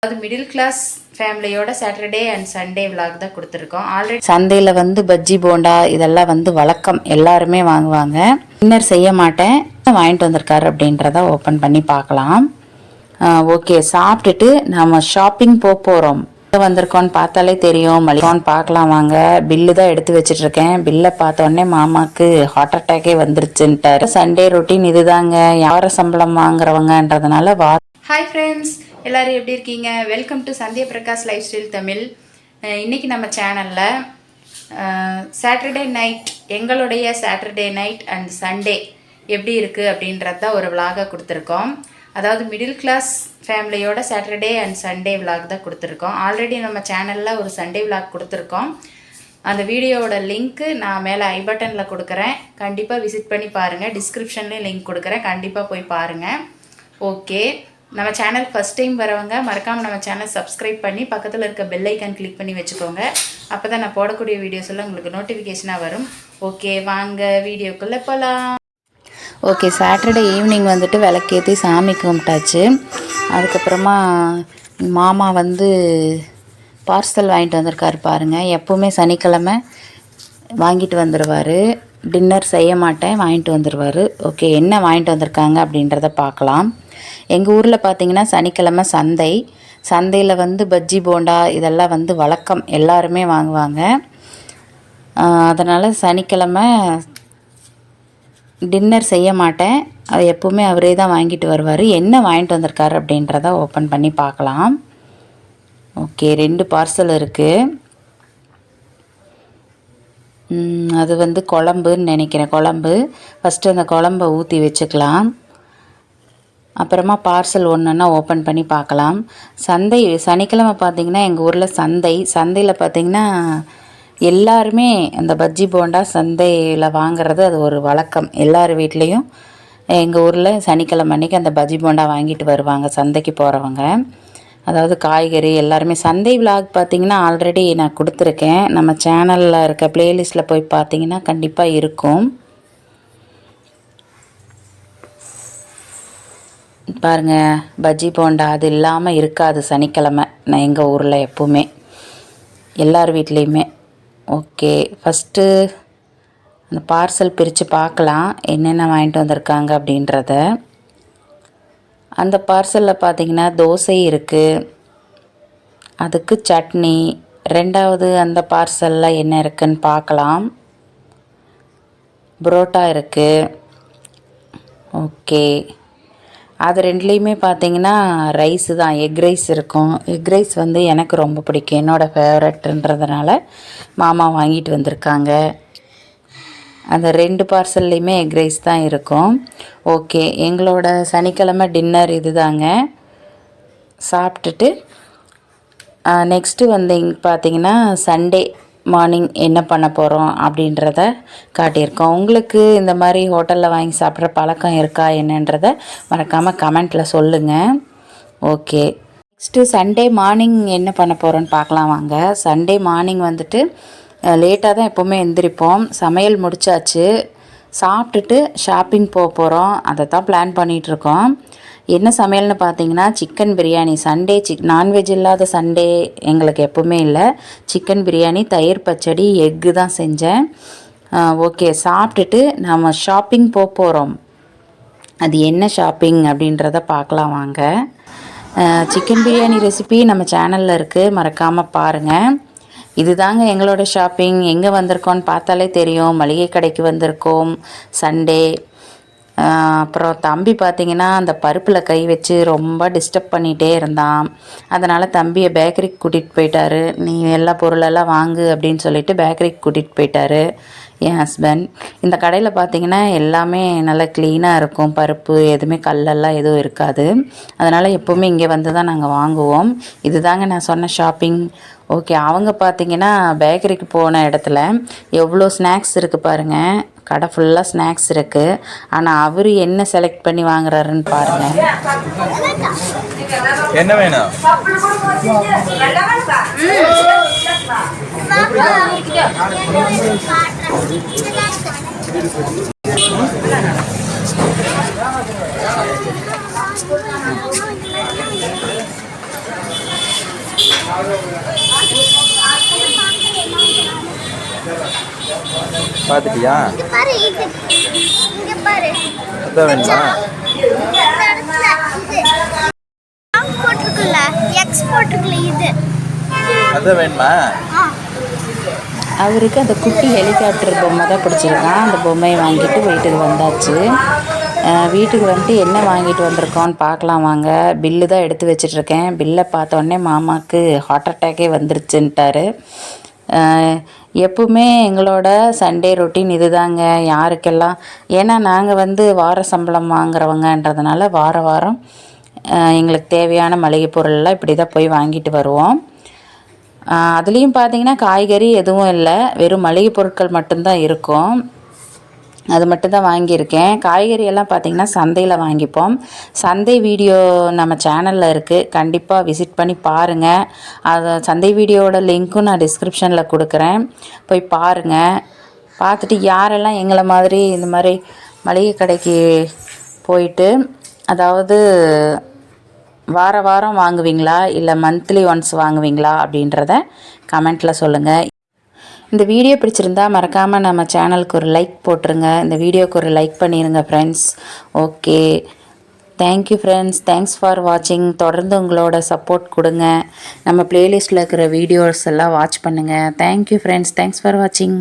அது middle class ஃபேமிலியோட Saturday and Sunday vlog தான் கொடுத்துருக்கோம். ஆல்ரெடி சந்தையில் வந்து பஜ்ஜி போண்டா இதெல்லாம் வந்து வழக்கம், எல்லாருமே வாங்குவாங்க. டின்னர் செய்ய மாட்டேன், வாங்கிட்டு வந்திருக்காரு அப்படின்றத ஓப்பன் பண்ணி பார்க்கலாம். ஓகே, சாப்பிட்டுட்டு நம்ம ஷாப்பிங் போகிறோம். வந்திருக்கோன்னு பார்த்தாலே தெரியும், மளிகான்னு பார்க்கலாம் வாங்க. பில்லு தான் எடுத்து வச்சிட்ருக்கேன். பில்லை பார்த்தோன்னே மாமாவுக்கு ஹார்ட் அட்டாக்கே வந்துருச்சுன்ட்டாரு. சண்டே ரொட்டீன் இதுதாங்க, யார சம்பளம் வாங்குறவங்கன்றதுனால ஹாய் ஃப்ரெண்ட்ஸ், எல்லோரும் எப்படி இருக்கீங்க? Welcome to Sandhya Prakash life style Tamil. இன்றைக்கி நம்ம சேனலில் சாட்டர்டே நைட், எங்களுடைய சாட்டர்டே நைட் அண்ட் சண்டே எப்படி இருக்குது அப்படின்றது தான் ஒரு விலாகாக கொடுத்துருக்கோம். அதாவது மிடில் கிளாஸ் ஃபேமிலியோட சாட்டர்டே அண்ட் சண்டே விலாக் தான் கொடுத்துருக்கோம். ஆல்ரெடி நம்ம சேனலில் ஒரு சண்டே விலாக் கொடுத்துருக்கோம். அந்த வீடியோவோட லிங்க்கு நான் மேலே ஐ பட்டனில் கொடுக்குறேன், கண்டிப்பாக விசிட் பண்ணி பாருங்கள். டிஸ்கிரிப்ஷன்லேயும் லிங்க் கொடுக்குறேன், கண்டிப்பாக போய் பாருங்கள். ஓகே, நம்ம சேனல் ஃபஸ்ட் டைம் வரவங்க மறக்காமல் நம்ம சேனல் சப்ஸ்கிரைப் பண்ணி பக்கத்தில் இருக்க பெல் ஐக்கான் கிளிக் பண்ணி வச்சுக்கோங்க. அப்போ தான் நான் போடக்கூடிய வீடியோஸ் எல்லாம் உங்களுக்கு நோட்டிஃபிகேஷனாக வரும். ஓகே, வாங்க வீடியோக்குள்ளே போகலாம். ஓகே, சாட்டர்டே ஈவினிங் வந்துட்டு விளக்கேற்றி சாமி கும்பிட்டாச்சு. அதுக்கப்புறமா மாமா வந்து பார்சல் வாங்கிட்டு வந்திருக்காரு பாருங்கள். எப்போவுமே சனிக்கிழமை வாங்கிட்டு வந்துடுவார். டின்னர் செய்ய மாட்டேன், வாங்கிட்டு வந்துடுவார். ஓகே, என்ன வாங்கிட்டு வந்திருக்காங்க அப்படின்றத பார்க்கலாம். எங்கள் ஊரில் பார்த்திங்கன்னா சனிக்கிழமை சந்தையில் வந்து பஜ்ஜி போண்டா இதெல்லாம் வந்து வழக்கம், எல்லாருமே வாங்குவாங்க. அதனால் சனிக்கிழமை டின்னர் செய்ய மாட்டேன், அது எப்போவுமே அவரே தான் வாங்கிட்டு வருவார். என்ன வாங்கிட்டு வந்திருக்காரு அப்படின்றத ஓப்பன் பண்ணி பார்க்கலாம். ஓகே, 2 பார்சல் இருக்குது. அது வந்து குழம்புன்னு நினைக்கிறேன். குழம்பு ஃபஸ்ட்டு அந்த குழம்பை ஊற்றி வச்சுக்கலாம். அப்புறமா பார்சல் ஒன்றுன்னா ஓப்பன் பண்ணி பார்க்கலாம். சனிக்கிழமை பார்த்திங்கன்னா எங்கள் ஊரில் சந்தையில் பார்த்திங்கன்னா எல்லாருமே அந்த பஜ்ஜி போண்டா சந்தையில் வாங்குறது அது ஒரு வழக்கம். எல்லார் வீட்லேயும் எங்கள் ஊரில் சனிக்கிழமை அன்றைக்கி அந்த பஜ்ஜி போண்டா வாங்கிட்டு வருவாங்க சந்தைக்கு போகிறவங்க. அதாவது காய்கறி எல்லாருமே. சந்தை விலாக் பார்த்திங்கன்னா ஆல்ரெடி நான் கொடுத்துருக்கேன். நம்ம சேனலில் இருக்க ப்ளேலிஸ்ட்டில் போய் பார்த்திங்கன்னா கண்டிப்பாக இருக்கும். பாருங்கள், பஜ்ஜி போண்டா அது இல்லாமல் இருக்காது சனிக்கிழமை நான் எங்கள் ஊரில் எப்போவுமே, எல்லார் வீட்லேயுமே. ஓகே, ஃபஸ்ட்டு அந்த பார்சல் பிரித்து பார்க்கலாம் என்னென்ன வாங்கிட்டு வந்திருக்காங்க அப்படின்றத. அந்த பார்சலில் பார்த்திங்கன்னா தோசை இருக்குது, அதுக்கு சட்னி. ரெண்டாவது அந்த பார்சலில் என்ன இருக்குதுன்னு பார்க்கலாம். புரோட்டா இருக்குது. ஓகே, அது ரெண்டுலேயுமே பார்த்திங்கன்னா ரைஸு தான், எக் ரைஸ் இருக்கும். எக் ரைஸ் வந்து எனக்கு ரொம்ப பிடிக்கும், என்னோடய ஃபேவரட்ன்றதுனால மாமா வாங்கிட்டு வந்திருக்காங்க. அந்த 2 பார்சல்லையுமே எக் ரைஸ் தான் இருக்கும். ஓகே, எங்களோட சனிக்கிழமை டின்னர் இது தாங்க. சாப்பிட்டுட்டு நெக்ஸ்ட்டு வந்து பார்த்திங்கன்னா சண்டே மார்னிங் என்ன பண்ண போகிறோம் அப்படின்றத காட்டியிருக்கோம். உங்களுக்கு இந்த மாதிரி ஹோட்டலில் வாங்கி சாப்பிட்ற பழக்கம் இருக்கா என்னன்றதை மறக்காமல் கமெண்ட்டில் சொல்லுங்கள். ஓகே, நெக்ஸ்ட்டு சண்டே மார்னிங் என்ன பண்ண போகிறோன்னு பார்க்கலாம் வாங்க. சண்டே மார்னிங் வந்துட்டு லேட்டாக தான் எப்போவுமே எந்திரிப்போம். சமையல் முடித்தாச்சு, சாப்பிட்டுட்டு ஷாப்பிங் போகிறோம். அதை தான் பிளான் பண்ணிகிட்ருக்கோம். என்ன சமையல்னு பார்த்தீங்கன்னா சிக்கன் பிரியாணி. சண்டே நான்வெஜ் இல்லாத சண்டே எங்களுக்கு எப்போவுமே இல்லை. சிக்கன் பிரியாணி, தயிர் பச்சடி, எக்கு தான் செஞ்சேன். ஓகே, சாப்பிட்டுட்டு நம்ம ஷாப்பிங் போகிறோம். அது என்ன ஷாப்பிங் அப்படின்றத பார்க்கலாம் வாங்க. சிக்கன் பிரியாணி ரெசிபி நம்ம சேனலில் இருக்குது, மறக்காமல் பாருங்கள். இது தாங்க எங்களோட ஷாப்பிங். எங்கே வந்திருக்கோன்னு பார்த்தாலே தெரியும், மளிகை கடைக்கு வந்திருக்கோம் சண்டே. அப்புறம் தம்பி பார்த்திங்கன்னா அந்த பருப்பில் கை வச்சு ரொம்ப டிஸ்டர்ப் பண்ணிகிட்டே இருந்தான். அதனால் தம்பியை பேக்கரிக்கு கூட்டிகிட்டு போயிட்டாரு. நீ எல்லா பொருளெல்லாம் வாங்கு அப்படின்னு சொல்லிட்டு பேக்கரிக்கு கூட்டிகிட்டு போயிட்டாரு என் ஹஸ்பண்ட். இந்த கடையில் பார்த்திங்கன்னா எல்லாமே நல்லா க்ளீனாக இருக்கும், பருப்பு எதுவுமே கல்லெல்லாம் எதுவும் இருக்காது. அதனால் எப்போவுமே இங்கே வந்து தான் நாங்கள் வாங்குவோம். இது தாங்க நான் சொன்ன ஷாப்பிங். ஓகே, அவங்க பார்த்திங்கன்னா பேக்கரிக்கு போன இடத்துல எவ்வளோ ஸ்நாக்ஸ் இருக்குது பாருங்கள். கடை ஃபுல்லாக ஸ்நாக்ஸ் இருக்குது. ஆனால் அவர் என்ன செலக்ட் பண்ணி வாங்குறாருன்னு பாருங்கள். என்ன வேணும்? பார்த்துட்டியா? பாரு இது இங்க பாரு. அதான் வேணுமா? போட்டிருக்குல்ல எக்ஸ் போட்டிருக்குல்ல இது அதான் வேணுமா? அவருக்கு அந்த குட்டி ஹெலிகாப்டர் பொம்மை தான் பிடிச்சிருக்கான். அந்த பொம்மையை வாங்கிட்டு வீட்டுக்கு வந்தாச்சு. வீட்டுக்கு வந்துட்டு என்ன வாங்கிட்டு வந்திருக்கோன்னு பார்க்கலாம் வாங்க. பில்லு தான் எடுத்து வச்சிட்ருக்கேன். பில்லை பார்த்தோன்னே மாமாவுக்கு ஹார்ட் அட்டாக்கே வந்துருச்சுன்ட்டாரு. எப்பவுமே எங்களோட சண்டே ரொட்டீன் இது தாங்க. யாருக்கெல்லாம் ஏன்னா நாங்கள் வந்து வார சம்பளம் வாங்குறவங்கன்றதுனால வாரம் எங்களுக்கு தேவையான மளிகை பொருளெல்லாம் இப்படி தான் போய் வாங்கிட்டு வருவோம். அதுலேயும் பார்த்தீங்கன்னா காய்கறி எதுவும் இல்லை, வெறும் மளிகை பொருட்கள் மட்டும்தான் இருக்கும். அது மட்டும்தான் வாங்கியிருக்கேன். காய்கறி எல்லாம் பார்த்திங்கன்னா சந்தையில் வாங்கிப்போம். சந்தை வீடியோ நம்ம சேனலில் இருக்குது, கண்டிப்பாக விசிட் பண்ணி பாருங்கள். அது சந்தை வீடியோவோட லிங்க்கும் நான் டிஸ்கிரிப்ஷனில் கொடுக்குறேன், போய் பாருங்கள். பார்த்துட்டு யாரெல்லாம் எங்களை மாதிரி இந்த மாதிரி மளிகை கடைக்கு போயிட்டு, அதாவது வாரம் வாங்குவீங்களா இல்லை மந்த்லி ஒன்ஸ் வாங்குவீங்களா அப்படின்றத கமெண்ட்டில் சொல்லுங்கள். இந்த வீடியோ பிடிச்சிருந்தா மறக்காமல் நம்ம சேனலுக்கு ஒரு லைக் போட்டுருங்க. இந்த வீடியோவுக்கு ஒரு லைக் பண்ணிடுங்க friends. Okay, thank you friends, thanks for வாட்சிங். தொடர்ந்து உங்களோட சப்போர்ட் கொடுங்க. நம்ம ப்ளேலிஸ்ட்டில் இருக்கிற வீடியோஸ் எல்லாம் வாட்ச் பண்ணுங்கள். தேங்க்யூ ஃப்ரெண்ட்ஸ், தேங்க்ஸ் ஃபார் வாட்சிங்.